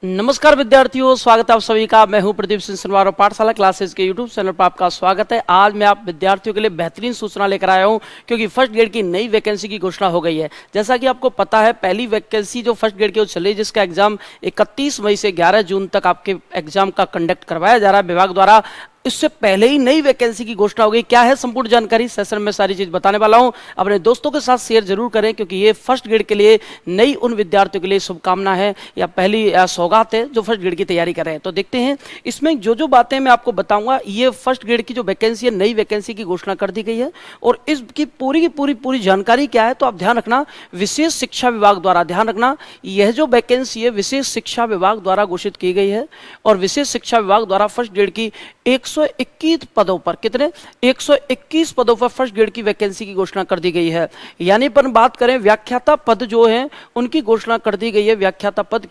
नमस्कार विद्यार्थियों, स्वागत है आप सभी का। मैं हूं प्रदीप सिंह सनवार और पाठशाला क्लासेस के यूट्यूब चैनल पर आपका स्वागत है। आज मैं आप विद्यार्थियों के लिए बेहतरीन सूचना लेकर आया हूं, क्योंकि फर्स्ट ग्रेड की नई वैकेंसी की घोषणा हो गई है। जैसा कि आपको पता है, पहली वैकेंसी जो फर्स्ट ग्रेड की चल रही है, जिसका एग्जाम 31 मई से 11 जून तक आपके एग्जाम का कंडक्ट करवाया जा रहा है विभाग द्वारा। इससे पहले ही नई वैकेंसी की घोषणा हो गई। क्या है संपूर्ण जानकारी, सेशन में सारी चीज बताने वाला हूं। अपने दोस्तों के साथ शेयर जरूर करें, क्योंकि ये फर्स्ट ग्रेड के लिए नई उन विद्यार्थियों के लिए शुभकामना है या पहली सौगात है जो फर्स्ट ग्रेड की तैयारी कर रहे हैं। तो देखते हैं इसमें जो जो बातें मैं आपको बताऊंगा। ये फर्स्ट ग्रेड की जो वैकेंसी है, नई वैकेंसी की घोषणा कर दी गई है और इसकी पूरी की पूरी जानकारी क्या है, तो आप ध्यान रखना। विशेष शिक्षा विभाग द्वारा, ध्यान रखना, यह जो वैकेंसी है विशेष शिक्षा विभाग द्वारा घोषित की गई है और विशेष शिक्षा विभाग द्वारा फर्स्ट ग्रेड की 121 पदों पर, कितने 121 पदों पर फर्स्ट ग्रेड की वैकेंसी की घोषणा कर दी गई है। यानी पर बात करें व्याख्याता पद जो हैं उनकी घोषणा कर दी गई है, व्याख्याता पद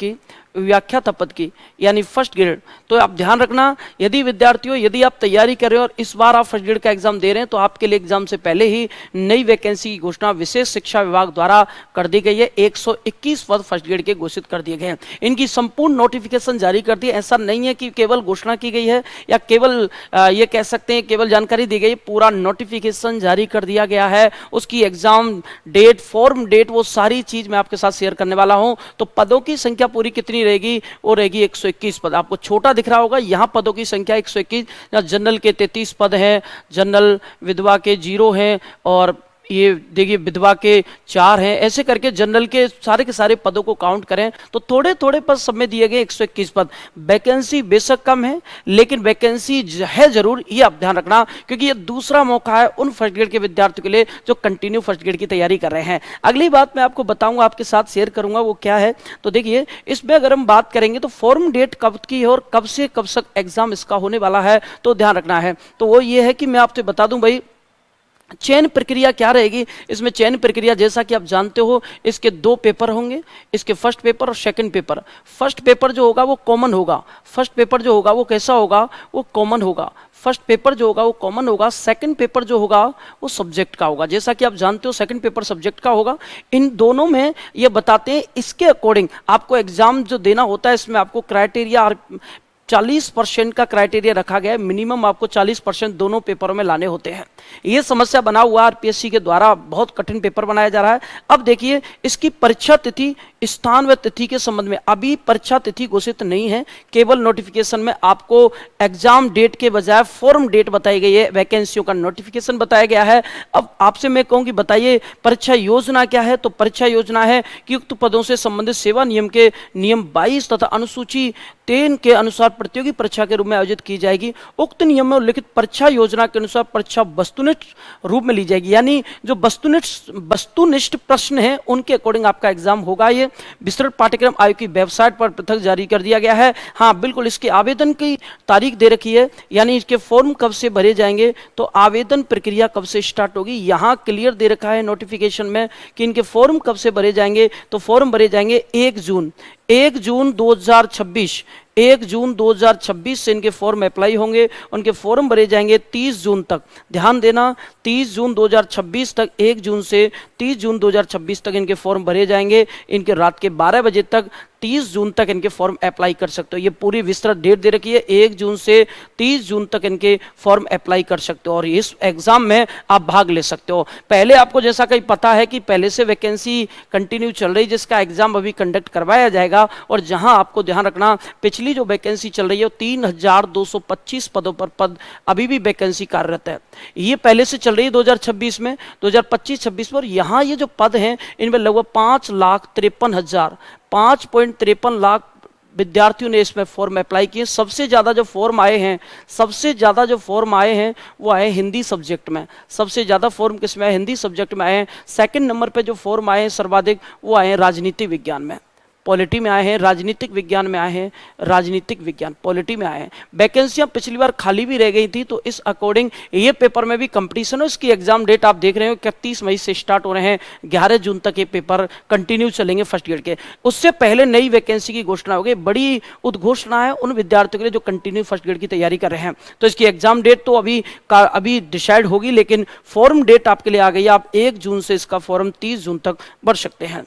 की यानी फर्स्ट ग्रेड। तो आप ध्यान रखना, यदि विद्यार्थियों यदि आप तैयारी कर रहे हो और इस बार आप फर्स्ट ग्रेड का एग्जाम दे रहे हैं, तो आपके लिए एग्जाम से पहले ही नई वैकेंसी की घोषणा विशेष शिक्षा विभाग द्वारा कर दी गई है। 121 पद फर्स्ट ग्रेड के घोषित कर दिए गए हैं। इनकी संपूर्ण नोटिफिकेशन जारी कर दी। ऐसा नहीं है कि केवल घोषणा की गई है या केवल ये कह सकते हैं केवल जानकारी दी गई, पूरा नोटिफिकेशन जारी कर दिया गया है। उसकी एग्जाम डेट, फॉर्म डेट, वो सारी चीज मैं आपके साथ शेयर करने वाला हूं। तो पदों की संख्या पूरी कितनी रहेगी, वो रहेगी 121 पद। आपको छोटा दिख रहा होगा, यहां पदों की संख्या 121। जनरल के 33 पद हैं, जनरल विधवा के 0 हैं और ये देखिए विधवा के 4 हैं। ऐसे करके जनरल के सारे पदों को काउंट करें तो थोड़े थोड़े पद सब में दिए गए 121 पद। वैकेंसी बेशक कम है, लेकिन वैकेंसी है जरूर, ये आप ध्यान रखना, क्योंकि ये दूसरा मौका है उन फर्स्ट ग्रेड के विद्यार्थियों के लिए जो कंटिन्यू फर्स्ट ग्रेड की तैयारी कर रहे हैं। अगली बात मैं आपको बताऊंगा, आपके साथ शेयर करूंगा, वो क्या है। तो देखिए इसमें अगर हम बात करेंगे तो फॉर्म डेट कब की है और कब से कब तक एग्जाम इसका होने वाला है, तो ध्यान रखना है। तो वो ये है कि मैं आपसे बता दूं भाई, चयन प्रक्रिया क्या रहेगी। इसमें चयन प्रक्रिया जैसा कि आप जानते हो, इसके 2 पेपर होंगे, इसके फर्स्ट पेपर और सेकंड पेपर। फर्स्ट पेपर जो होगा वो कॉमन होगा, फर्स्ट पेपर जो होगा वो कैसा होगा, वो कॉमन होगा। फर्स्ट पेपर जो होगा वो कॉमन होगा। सेकंड पेपर जो होगा वो सब्जेक्ट का होगा। जैसा कि आप जानते हो सेकंड पेपर सब्जेक्ट का होगा। इन दोनों में ये बताते हैं इसके अकॉर्डिंग आपको एग्जाम जो देना होता है, इसमें आपको क्राइटेरिया 40% का क्राइटेरिया रखा गया है। मिनिमम आपको 40% दोनों पेपरों में लाने होते हैं। यह समस्या बना हुआ आरपीएससी के द्वारा, बहुत कठिन पेपर बनाया जा रहा है। अब देखिए इसकी परीक्षा तिथि, स्थान व तिथि के संबंध में अभी परीक्षा तिथि घोषित नहीं है। केवल नोटिफिकेशन में आपको एग्जाम डेट के बजाय फॉर्म डेट बताई गई है, वैकेंसियों का नोटिफिकेशन बताया गया है। अब आपसे मैं कहूँ कि बताइए परीक्षा योजना क्या है। तो परीक्षा योजना है कि उक्त पदों से संबंधित सेवा नियम के नियम 22 तथा अनुसूची 3 के अनुसार प्रतियोगी परीक्षा के रूप में आयोजित की जाएगी। उक्त नियम में उल्लिखित परीक्षा योजना के अनुसार परीक्षा वस्तुनिष्ठ रूप में ली जाएगी, यानी जो वस्तुनिष्ठ प्रश्न है उनके अकॉर्डिंग आपका एग्जाम होगा। ये विस्तृत पाठ्यक्रम आयोग की वेबसाइट पर पृथक जारी कर दिया गया है। हाँ बिल्कुल, इसके आवेदन की तारीख दे रखी है, यानी इसके फॉर्म कब से भरे जाएंगे, तो आवेदन प्रक्रिया कब से स्टार्ट होगी यहाँ क्लियर दे रखा है नोटिफिकेशन में कि इनके फॉर्म कब से भरे जाएंगे। तो फॉर्म भरे जाएंगे 1 जून 2026, 1 जून 2026 से इनके फॉर्म अप्लाई होंगे। उनके फॉर्म भरे जाएंगे 30 जून तक। ध्यान देना, 30 जून 2026 तक, 1 जून से 30 जून 2026 तक इनके फॉर्म भरे जाएंगे। इनके रात के 12 बजे तक 30 जून तक इनके फॉर्म अप्लाई कर सकते हो। ये पूरी विस्तृत डेट दे रखी है, 1 जून से 30 जून तक इनके फॉर्म अप्लाई कर सकते हो और इस एग्जाम में आप भाग ले सकते हो। पहले आपको जैसा कहीं पता है कि पहले से वैकेंसी कंटिन्यू चल रही, जिसका एग्जाम अभी कंडक्ट करवाया जाएगा। और जहां आपको ध्यान रखना, पिछली जो वैकेंसी चल रही है 3225 पदों पर पद अभी भी वैकेंसी कार्यरत है। ये पहले से चल रही है 2026 में, 2025-26 में। यहाँ ये जो पद हैं इनमें लगभग 5,53,000 लाख विद्यार्थियों ने इसमें फॉर्म अप्लाई किए। सबसे ज्यादा जो फॉर्म आए हैं वो आए हिंदी सब्जेक्ट में। सबसे ज्यादा फॉर्म किसमें आए, हिंदी सब्जेक्ट में आए हैं। सेकंड नंबर पे जो फॉर्म आए हैं सर्वाधिक, वो आए हैं राजनीति विज्ञान में, पॉलिटी में आए हैं, राजनीतिक विज्ञान में आए हैं, राजनीतिक विज्ञान पॉलिटी में आए हैं। वैकेंसियां पिछली बार खाली भी रह गई थी, तो इस अकॉर्डिंग ये पेपर में भी कंपटीशन है। इसकी एग्जाम डेट आप देख रहे हो 31 मई से स्टार्ट हो रहे हैं, 11 जून तक ये पेपर कंटिन्यू चलेंगे फर्स्ट ग्रेड के। उससे पहले नई वैकेंसी की घोषणा हो गई। बड़ी उद्घोषणा है उन विद्यार्थियों के लिए जो कंटिन्यू फर्स्ट ग्रेड की तैयारी कर रहे हैं। तो इसकी एग्जाम डेट तो अभी डिसाइड होगी, लेकिन फॉर्म डेट आपके लिए आ गई। आप 1 जून से इसका फॉर्म 30 जून तक भर सकते हैं।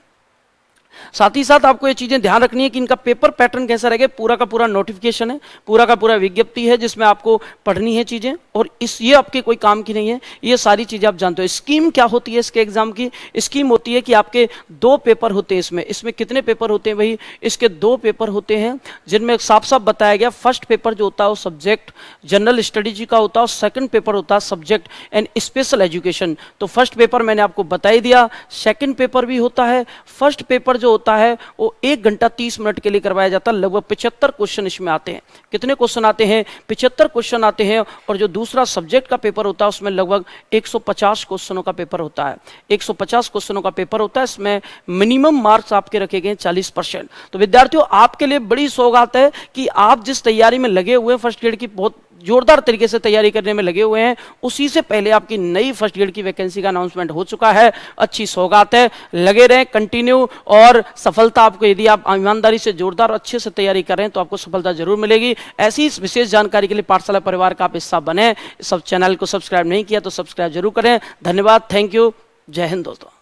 साथ ही साथ आपको ये चीजें ध्यान रखनी है कि इनका पेपर पैटर्न कैसा रहेगा। पूरा का पूरा नोटिफिकेशन है, पूरा का पूरा विज्ञप्ति है जिसमें आपको पढ़नी है चीजें, और ये आपके कोई काम की नहीं है, ये सारी चीजें आप जानते हो। स्कीम क्या होती है इसके एग्जाम की? स्कीम होती है कि आपके 2 पेपर होते हैं इसमें कितने पेपर होते हैं भाई? इसके 2 पेपर होते हैं जिनमें साफ साफ बताया गया, फर्स्ट पेपर जो होता है वो सब्जेक्ट जनरल स्टडीज का होता है, और सेकंड पेपर होता है सब्जेक्ट एंड स्पेशल एजुकेशन। तो फर्स्ट पेपर मैंने आपको बता ही दिया, सेकंड पेपर भी होता है। फर्स्ट पेपर जो होता है वो 1 घंटा 30 मिनट के लिए करवाया जाता है। लगभग 75 क्वेश्चन इसमें आते हैं। कितने क्वेश्चन आते हैं? 75 क्वेश्चन आते हैं। और जो दूसरा सब्जेक्ट का पेपर होता है उसमें लगभग 150 क्वेश्चनों का पेपर होता है। 150 क्वेश्चनों का पेपर होता है। इसमें मिनिमम मार्क्स आपके रखे गए 40%। तो विद्यार्थियों, आपके लिए बड़ी सौगात है कि आप जिस तैयारी में लगे हुए हैं, फर्स्ट ग्रेड की बहुत जोरदार तरीके से तैयारी करने में लगे हुए हैं, उसी से पहले आपकी नई फर्स्ट ग्रेड की वैकेंसी का अनाउंसमेंट हो चुका है। अच्छी सौगात है, लगे रहें कंटिन्यू, और सफलता आपको, यदि आप ईमानदारी से जोरदार अच्छे से तैयारी कर रहे हैं तो आपको सफलता जरूर मिलेगी। ऐसी इस विशेष जानकारी के लिए पाठशाला परिवार का आप हिस्सा बने। सब चैनल को सब्सक्राइब नहीं किया तो सब्सक्राइब जरूर करें। धन्यवाद, थैंक यू, जय हिंद दोस्तों।